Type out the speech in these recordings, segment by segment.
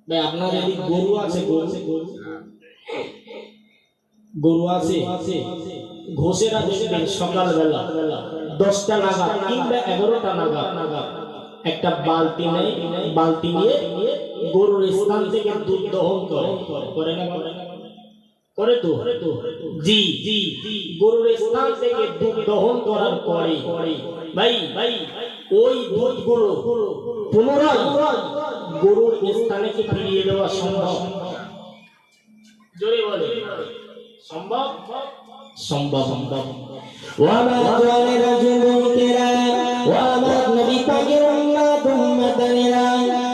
ভাই আপনার যদি গরু আছে, গরু আছে, ঘোষেরা দেখবেন সকালবেলা 10টা নাগাদ কিংবা 11টা নাগাদ একটা বালতি নেই, বালতি নিয়ে গরুর স্থান থেকে দুধ দহন করে না করে তো জি জি গরুর স্থান থেকে দুধ দহন করার পরে ভাই ওই দুধগুলো পুনরায় গরুর স্থানে ফিরিয়ে দেওয়া সম্ভব? জোরে বলে সম্ভব? সম্ভব। ওয়ামা জানে রাজুলুকেরা ওয়ামা নবী পাকের উম্মাতানেরা,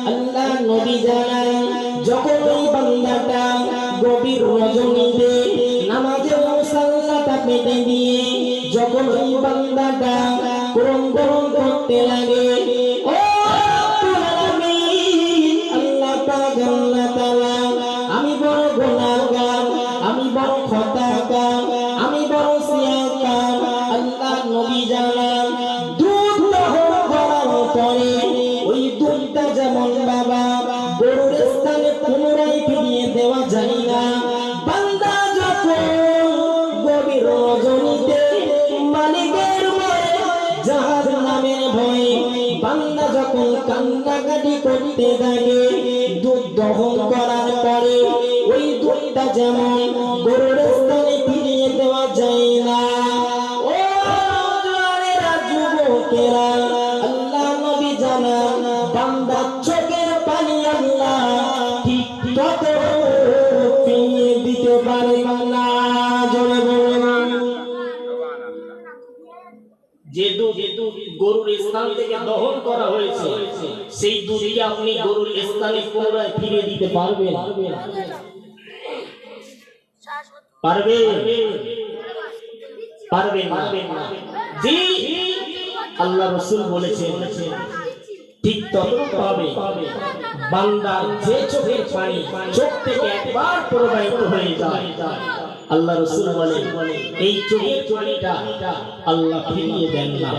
আল্লাহ নবী জানান যখন ওই বান্দাটা গভীর রজনীতে নামাজে মুসাল্লাটা পেতে দিয়ে যখন ওই বান্দাটা কোরআন করতে লাগে, ও আল্লাহ তাআলা আমি বড় গুনাহগার, আমি বড় খতাকার, আমি বড় সিয়াকার। আল্লাহ নবী জানান দুধ দহন করার পরে ওই দুধটা যেমন বাবা গরুর স্থানে পুনরায় ফিরিয়ে দেওয়া যায় না। বান্দা যখন গভীর রজনীতে মালিকের ভয়ে জাহান্নামের ভয়ে বান্দা যখন কান্নাকাটি করতে থাকে, দুধ দহন করার পরে ওই দুধটা যেমন গরুর স্থানে ফিরিয়ে দেওয়া যায় না। ও জওয়ানেরা, যুবকেরা, আল্লাহ নবী জানান বান্দার চোখের পানি আল্লাহ ঠিক তত ফিরিয়ে দিতে পারে না। জোরে বলুন। যে দুধ গরুর স্থান থেকে দহন করা হয়েছে সেই দুধকে আপনি গরুর স্থানে পুনরায় ফিরিয়ে দিতে পারবেন? পারবেন না। জি আল্লাহ রাসূল বলেছেন ঠিক ততভাবে বান্দার যে চোখের পানি চোখ থেকে একবার প্রবাহিত হয়ে যায়, আল্লাহ রাসূল বলেন এই চোখের পানিটা আল্লাহ ফিরিয়ে দেন না।